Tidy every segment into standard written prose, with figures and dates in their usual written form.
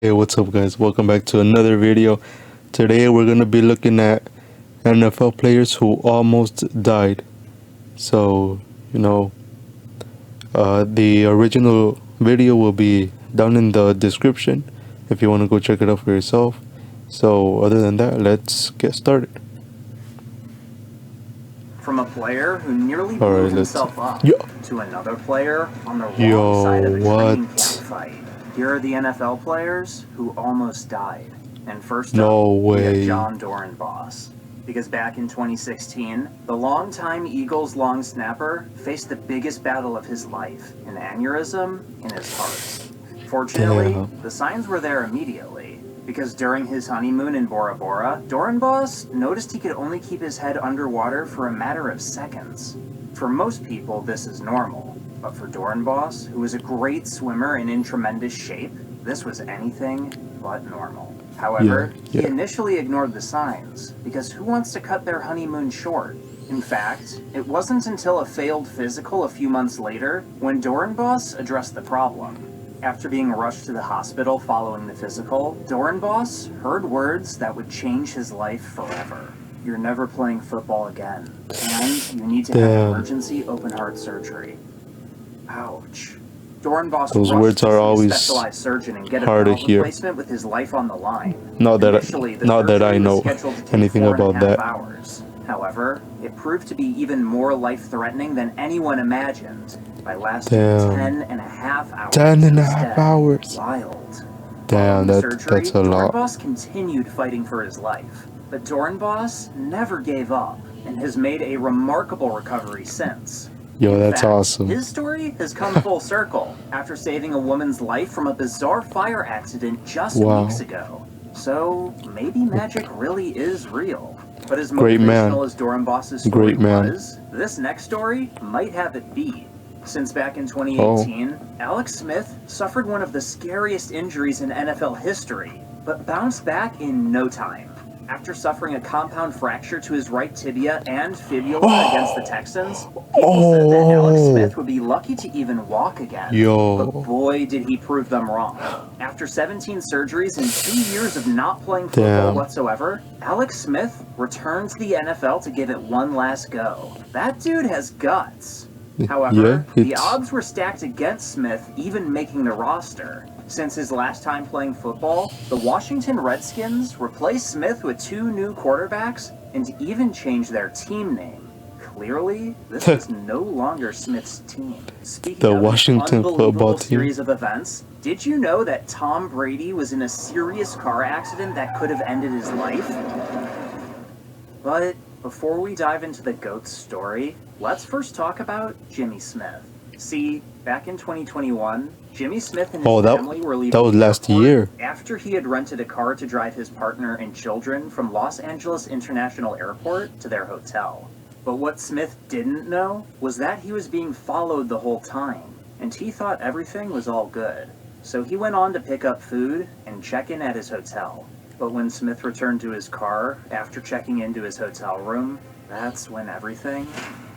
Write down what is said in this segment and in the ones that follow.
Hey, what's up, guys? Welcome back to another video. Today, we're gonna be looking at NFL players who almost died. So, you know, the original video will be down in the description if you want to go check it out for yourself. So, other than that, let's get started. From a player who nearly All blew right, himself up Yo, to another player on the wrong side of a training camp what? fight. Here are the NFL players who almost died. And first No up, we have way. John Dorenbos. Because back in 2016, the longtime Eagles long snapper faced the biggest battle of his life, an aneurysm in his heart. Fortunately, Damn. the signs were there immediately, because during his honeymoon in Bora Bora, Dorenbos noticed he could only keep his head underwater for a matter of seconds. For most people, this is normal, but for Dorenbos, who was a great swimmer and in tremendous shape, this was anything but normal. However, he Yeah. initially ignored the signs, because who wants to cut their honeymoon short? In fact, it wasn't until a failed physical a few months later when Dorenbos addressed the problem. After being rushed to the hospital following the physical, Dorenbos heard words that would change his life forever. You're never playing football again, and you need to have Damn. emergency open heart surgery. Ouch. Dorenbos Those rushed words to are see a always specialized surgeon and get a hard to valve hear. replacement with his life on the line. Not that Initially, the not that I surgery was know scheduled to take anything 4.5 about that. hours. However, it proved to be even more life-threatening than anyone imagined by lasting Damn. 10.5 hours. 10.5 instead. hours. Wild. Damn, Following the surgery, that's a lot. Dorenbos continued fighting for his life. But Dorenbos never gave up and has made a remarkable recovery since. Yo, In that's fact, awesome. His story has come full circle after saving a woman's life from a bizarre fire accident just Wow. weeks ago. So maybe magic really is real. But as Great man. motivational as Dorenbos' story Great man. was, this next story might have it beat. Since back in 2018, Alex Smith suffered one of the scariest injuries in NFL history, but bounced back in no time. After suffering a compound fracture to his right tibia and fibula against the Texans, people said that Alex Smith would be lucky to even walk again. Yo. But boy, did he prove them wrong. After 17 surgeries and 2 years of not playing football Damn. whatsoever, Alex Smith returned to the NFL to give it one last go. That dude has guts. However, Yeah, the it's odds were stacked against Smith even making the roster. Since his last time playing football, the Washington Redskins replaced Smith with 2 new quarterbacks and even changed their team name. Clearly, this is no longer Smith's team. Speaking The of Washington an unbelievable football team. series of events, did you know that Tom Brady was in a serious car accident that could have ended his life? But before we dive into the GOAT's story, let's first talk about Jimmy Smith. See, back in 2021, Jimmy Smith and his family were leaving that was the last airport year. after he had rented a car to drive his partner and children from Los Angeles International Airport to their hotel. But what Smith didn't know was that he was being followed the whole time, and he thought everything was all good. So he went on to pick up food and check in at his hotel. But when Smith returned to his car after checking into his hotel room, that's when everything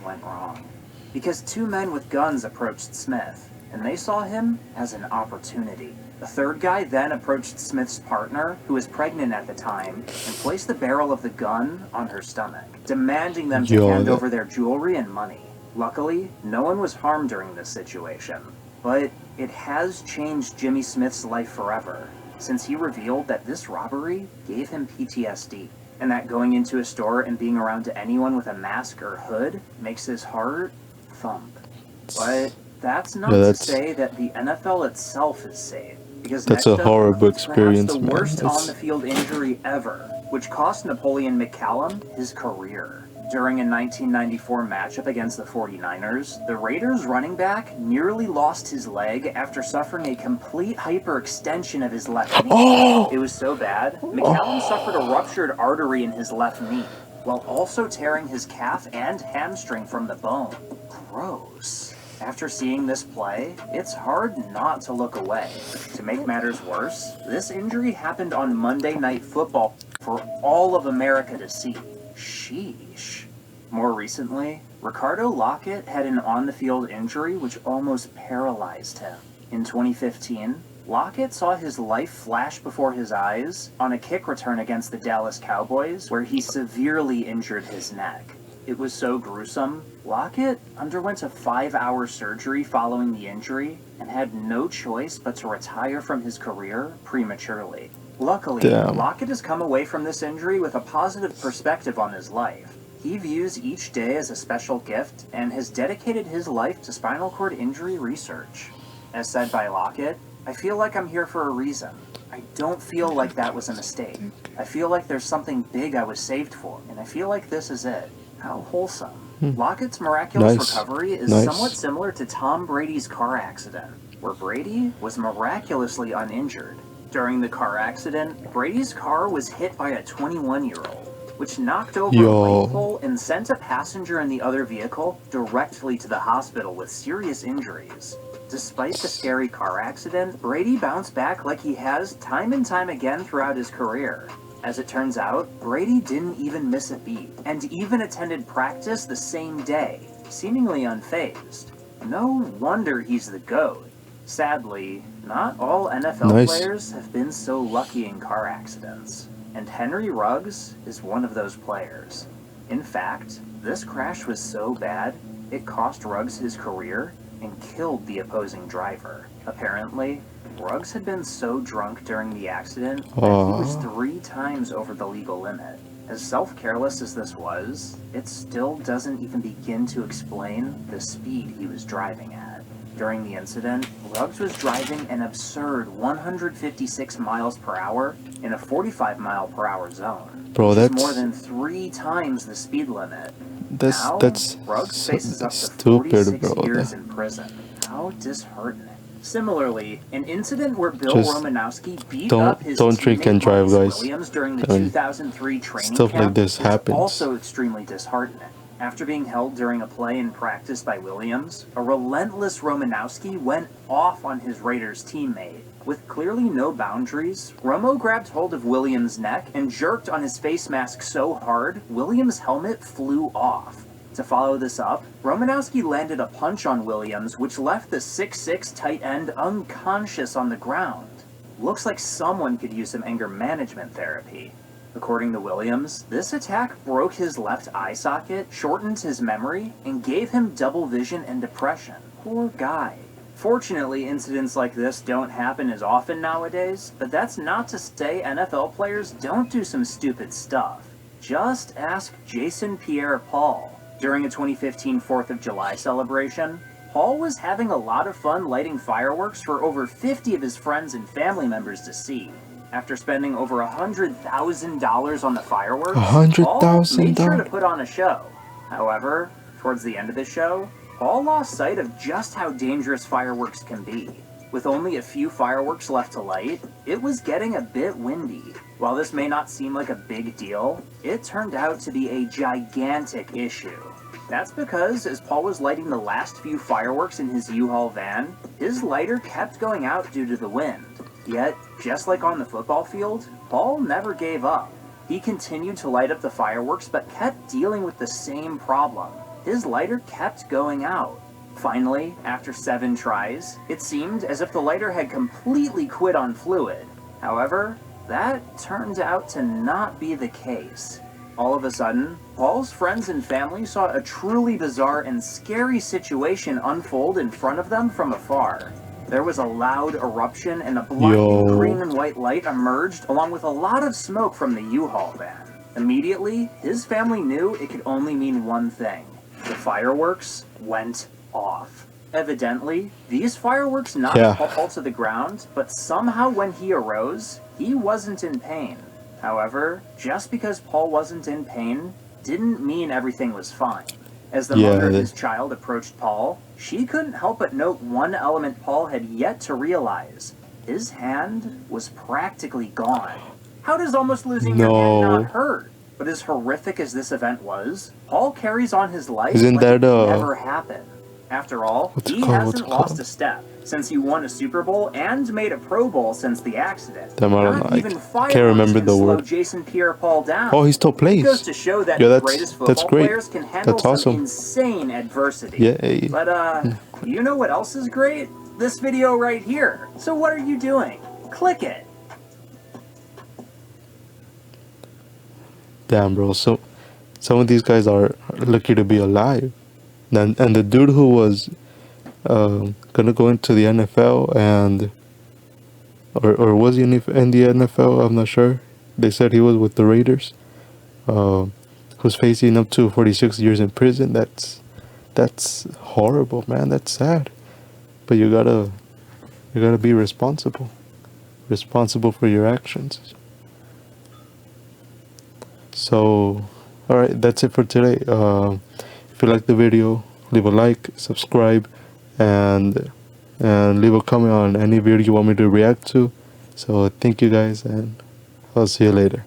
went wrong. Because 2 men with guns approached Smith, and they saw him as an opportunity. The third guy then approached Smith's partner, who was pregnant at the time, and placed the barrel of the gun on her stomach, demanding them to hand over their jewelry and money. Luckily, no one was harmed during this situation. But it has changed Jimmy Smith's life forever, since he revealed that this robbery gave him PTSD, and that going into a store and being around anyone with a mask or hood makes his heart thump. But that's not to say that the NFL itself is safe, because That's next a up horrible is perhaps experience, the man. worst It's- on-the-field injury ever, which cost Napoleon McCallum his career. During a 1994 matchup against the 49ers, the Raiders running back nearly lost his leg after suffering a complete hyperextension of his left knee. It was so bad, McCallum suffered a ruptured artery in his left knee, while also tearing his calf and hamstring from the bone. Gross. After seeing this play, it's hard not to look away. To make matters worse, this injury happened on Monday Night Football for all of America to see. Sheesh. More recently, Ricardo Lockett had an on-the-field injury which almost paralyzed him. In 2015, Lockett saw his life flash before his eyes on a kick return against the Dallas Cowboys, where he severely injured his neck. It was so gruesome, Lockett underwent a 5-hour surgery following the injury and had no choice but to retire from his career prematurely. Luckily, Damn. Lockett has come away from this injury with a positive perspective on his life. He views each day as a special gift and has dedicated his life to spinal cord injury research. As said by Lockett, "I feel like I'm here for a reason. I don't feel like that was a mistake. I feel like there's something big I was saved for, and I feel like this is it." How wholesome. Lockett's miraculous Nice. recovery is Nice. somewhat similar to Tom Brady's car accident, where Brady was miraculously uninjured. During the car accident, Brady's car was hit by a 21-year-old, which knocked over a light pole and sent a passenger in the other vehicle directly to the hospital with serious injuries. Despite the scary car accident, Brady bounced back like he has time and time again throughout his career. As it turns out, Brady didn't even miss a beat, and even attended practice the same day, seemingly unfazed. No wonder he's the GOAT. Sadly, not all NFL Nice. players have been so lucky in car accidents, and Henry Ruggs is one of those players. In fact, this crash was so bad, it cost Ruggs his career and killed the opposing driver. Apparently, Ruggs had been so drunk during the accident that he was 3 times over the legal limit. As self-careless as this was, it still doesn't even begin to explain the speed he was driving at. During the incident, Ruggs was driving an absurd 156 miles per hour in a 45 mile per hour zone. Bro, which is that's more than 3 times the speed limit. that's Now, that's Ruggs faces up to stupid, 46 bro. years in prison. How disheartening. Similarly, an incident where Bill Just Romanowski beat don't- up his don't drink teammate and drive, Marcus guys. Williams during the I mean, 2003 training stuff camp like this is happens. also extremely disheartening. After being held during a play in practice by Williams, a relentless Romanowski went off on his Raiders teammate. With clearly no boundaries, Romo grabbed hold of Williams' neck and jerked on his face mask so hard, Williams' helmet flew off. To follow this up, Romanowski landed a punch on Williams, which left the 6'6" tight end unconscious on the ground. Looks like someone could use some anger management therapy. According to Williams, this attack broke his left eye socket, shortened his memory, and gave him double vision and depression. Poor guy. Fortunately, incidents like this don't happen as often nowadays, but that's not to say NFL players don't do some stupid stuff. Just ask Jason Pierre-Paul. During a 2015 4th of July celebration, Paul was having a lot of fun lighting fireworks for over 50 of his friends and family members to see. After spending over $100,000 on the fireworks, Paul made sure to $100,000. put on a show. However, towards the end of the show, Paul lost sight of just how dangerous fireworks can be. With only a few fireworks left to light, it was getting a bit windy. While this may not seem like a big deal, it turned out to be a gigantic issue. That's because as Paul was lighting the last few fireworks in his U-Haul van, his lighter kept going out due to the wind. Yet, just like on the football field, Paul never gave up. He continued to light up the fireworks but kept dealing with the same problem. His lighter kept going out. Finally, after 7 tries, it seemed as if the lighter had completely quit on fluid. However, that turned out to not be the case. All of a sudden, Paul's friends and family saw a truly bizarre and scary situation unfold in front of them from afar. There was a loud eruption and a blinding green and white light emerged along with a lot of smoke from the U-Haul van. Immediately, his family knew it could only mean one thing. The fireworks went off. Evidently, these fireworks knocked Paul to the ground, but somehow when he arose, he wasn't in pain. However, just because Paul wasn't in pain didn't mean everything was fine. As the mother of his child approached Paul, she couldn't help but note one element Paul had yet to realize. His hand was practically gone. How does almost losing your hand not hurt? But as horrific as this event was, Paul carries on his life like it never happened. After all, he hasn't lost a step since he won a Super Bowl and made a Pro Bowl since the accident. Not even fireworks can slow Jason Pierre-Paul down. Oh, he still plays. It goes to show that Yeah, the greatest football players can handle some insane adversity. Yeah. But you know what else is great? This video right here. So what are you doing? Click it. Damn, bro. So some of these guys are lucky to be alive. And the dude who was gonna go into the NFL and or was he in the NFL? I'm not sure. They said he was with the Raiders. Who's facing up to 46 years in prison. That's horrible, man. That's sad. But you gotta be responsible for your actions. So, all right, that's it for today. If you like the video, leave a like, subscribe, and leave a comment on any video you want me to react to. So thank you guys, and I'll see you later.